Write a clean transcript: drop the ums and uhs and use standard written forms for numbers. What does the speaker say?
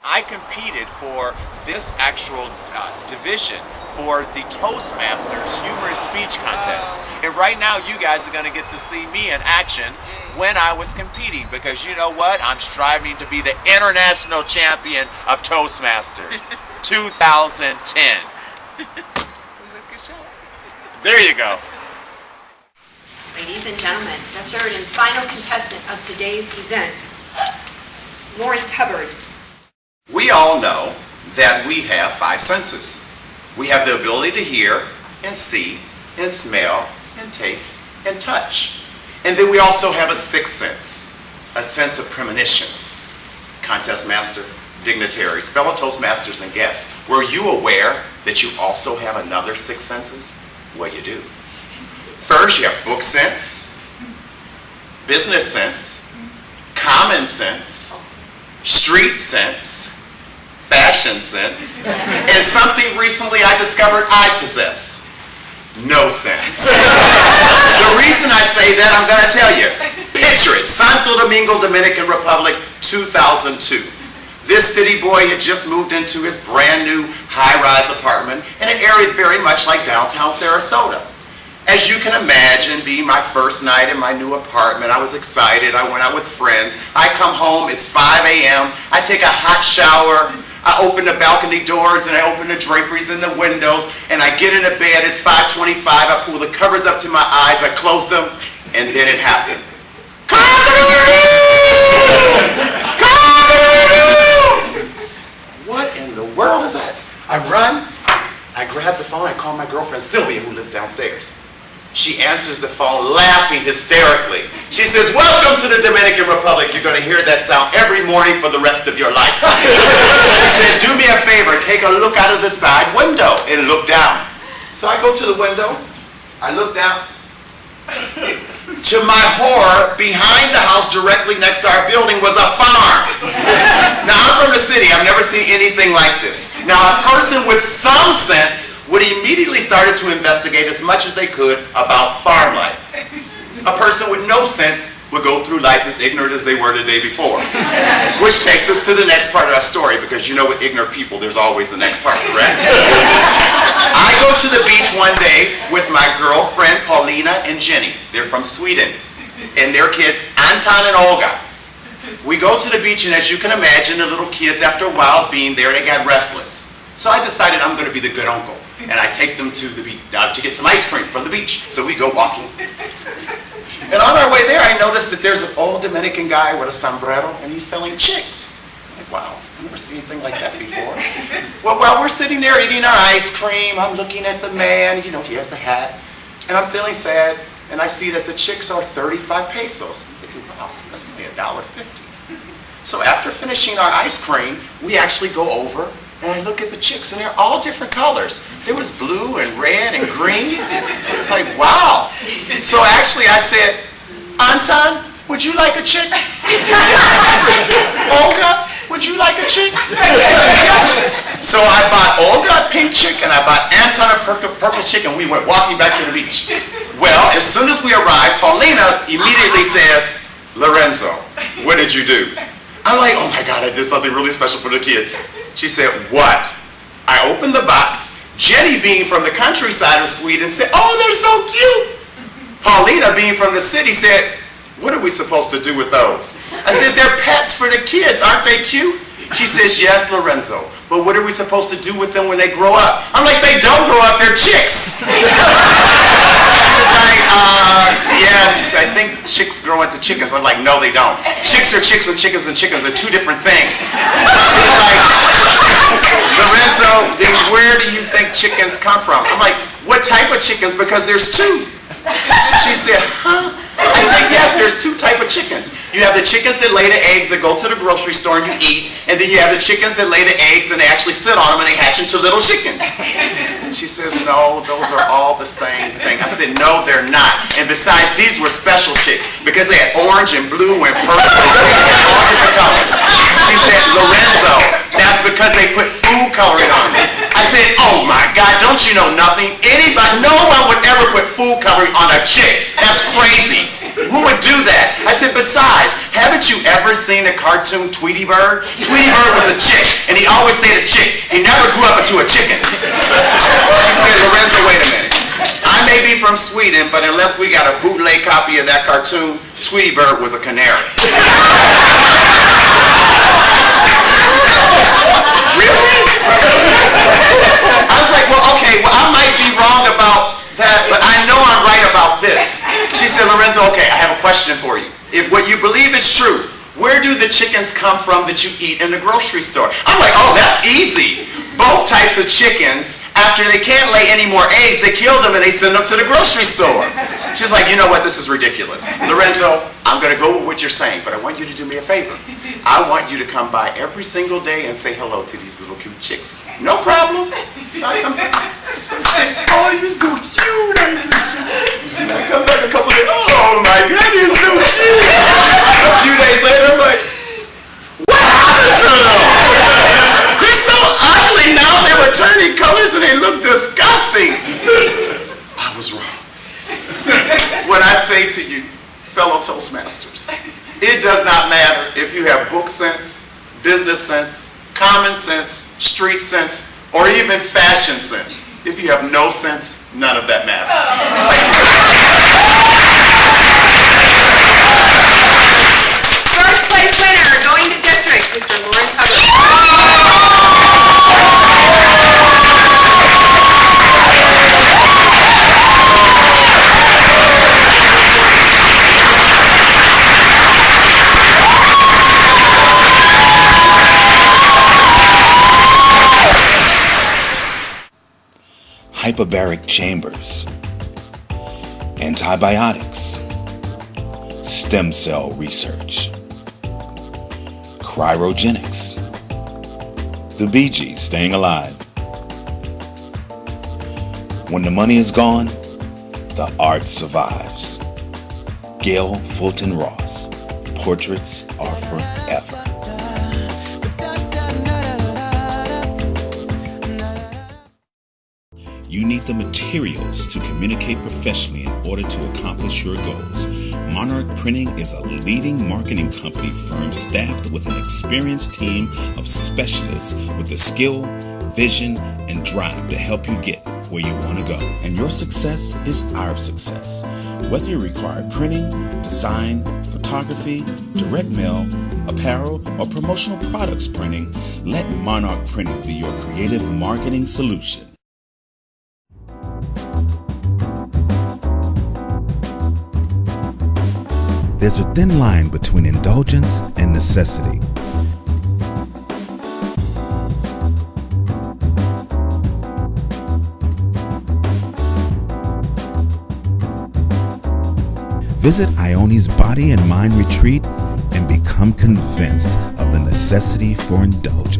I competed for this actual division for the Toastmasters Humorous Speech Contest. And right now you guys are going to get to see me in action when I was competing, because you know what? I'm striving to be the international champion of Toastmasters 2010. There you go. Ladies and gentlemen, the third and final contestant of today's event, Lawrence Hubbard. We all know that we have 5 senses. We have the ability to hear and see and smell and taste and touch. And then we also have a 6th sense, a sense of premonition. Contest master, dignitaries, fellow Toastmasters and guests, were you aware that you also have another 6 senses? Well, you do. First, you have book sense, business sense, common sense, street sense, fashion sense, and something recently I discovered I possess: no sense. The reason I say that, I'm going to tell you. Picture it, Santo Domingo, Dominican Republic, 2002. This city boy had just moved into his brand new high-rise apartment in an area very much like downtown Sarasota. As you can imagine, being my first night in my new apartment, I was excited. I went out with friends. I come home, it's 5 a.m. I take a hot shower. I open the balcony doors and I open the draperies in the windows, and I get into bed. It's 5:25. I pull the covers up to my eyes. I close them, and then it happened. What in the world is that? I run. I grab the phone. I call my girlfriend Sylvia, who lives downstairs. She answers the phone laughing hysterically. She says, "Welcome to the Dominican Republic. You're going to hear that sound every morning for the rest of your life." She said, "Do me a favor, take a look out of the side window and look down." So I go to the window. I look down. To my horror, behind the house directly next to our building was a farm. Now, I'm from the city. I've never seen anything like this. Now, a person with some sense would immediately start to investigate as much as they could about farm life. A person with no sense would go through life as ignorant as they were the day before. Which takes us to the next part of our story, because you know with ignorant people, there's always the next part, correct? I go to the beach one day with my girlfriend Paulina and Jenny. They're from Sweden. And their kids, Anton and Olga. We go to the beach, and as you can imagine, the little kids, after a while being there, they got restless. So I decided I'm going to be the good uncle. And I take them to the beach to get some ice cream from the beach. So we go walking. And on our way there, I noticed that there's an old Dominican guy with a sombrero, and he's selling chicks. I'm like, wow, I've never seen anything like that before. Well, while we're sitting there eating our ice cream, I'm looking at the man, you know, he has the hat, and I'm feeling sad, and I see that the chicks are 35 pesos. I'm thinking, wow, that's only $1.50. So after finishing our ice cream, we actually go over, and I look at the chicks, and they're all different colors. There was blue and red and green. It was like, wow. So actually I said, "Anton, would you like a chick?" "Olga, would you like a chick?" Yes. So I bought Olga a pink chick, and I bought Anton a purple chick, and we went walking back to the beach. Well, as soon as we arrived, Paulina immediately says, "Lorenzo, what did you do?" I'm like, "Oh my God, I did something really special for the kids." She said, "What?" I opened the box. Jenny, being from the countryside of Sweden, said, "Oh, they're so cute." Paulina, being from the city, said, "What are we supposed to do with those?" I said, "They're pets for the kids. Aren't they cute?" She says, "Yes, Lorenzo, but what are we supposed to do with them when they grow up?" I'm like, "They don't grow up, they're chicks." She was like, "Yes, I think chicks grow into chickens." I'm like, "No, they don't. Chicks are chicks and chickens are 2 different things." She was like, "Lorenzo, then where do you think chickens come from?" I'm like, "What type of chickens? Because there's 2. She said, "Huh?" I said, "Yes, there's 2 types of chickens. You have the chickens that lay the eggs that go to the grocery store and you eat, and then you have the chickens that lay the eggs and they actually sit on them and they hatch into little chickens." She says, "No, those are all the same thing." I said, "No, they're not. And besides, these were special chicks because they had orange and blue and purple and green and all different colors." She said, "Lorenzo, that's because they put food coloring on them." I said, "Oh my God, don't you know nothing? No one would ever put food coloring on a chick. That's crazy. Who would do that?" I said, "Besides, haven't you ever seen the cartoon Tweety Bird? Tweety Bird was a chick. always stayed a chick. He never grew up into a chicken. She said, Lorenzo, wait a minute. I may be from Sweden, but unless we got a bootleg copy of that cartoon, Tweety Bird was a canary. Really? I was like, well, okay, well, I might be wrong about that, but I know I'm right about this. She said, Lorenzo, okay, I have a question for you. If what you believe is true, where do the chickens come from that you eat in the grocery store? I'm like, oh, that's easy. Both types of chickens, after they can't lay any more eggs, they kill them and they send them to the grocery store. She's like, you know what, this is ridiculous. Lorenzo, I'm going to go with what you're saying, but I want you to do me a favor. I want you to come by every single day and say hello to these little cute chicks. No problem. So I come back. Oh, you're so cute. And I come back a couple days, oh my God, you're so cute. A few days later, I'm like, what happened to them? They're so ugly now, they were turning colors and they look disgusting. I was wrong. When I say to you, fellow Toastmasters, it does not matter if you have book sense, business sense, common sense, street sense, or even fashion sense. If you have no sense, none of that matters. First place winner, going to district, Mr. Lorenzo. Hyperbaric chambers, antibiotics, stem cell research, cryogenics, the Bee Gees staying alive. When the money is gone, the art survives. Gail Fulton Ross, portraits are forever. You need the materials to communicate professionally in order to accomplish your goals. Monarch Printing is a leading marketing company firm staffed with an experienced team of specialists with the skill, vision, and drive to help you get where you want to go. And your success is our success. Whether you require printing, design, photography, direct mail, apparel, or promotional products printing, let Monarch Printing be your creative marketing solution. There's a thin line between indulgence and necessity. Visit Ione's Body and Mind Retreat and become convinced of the necessity for indulgence.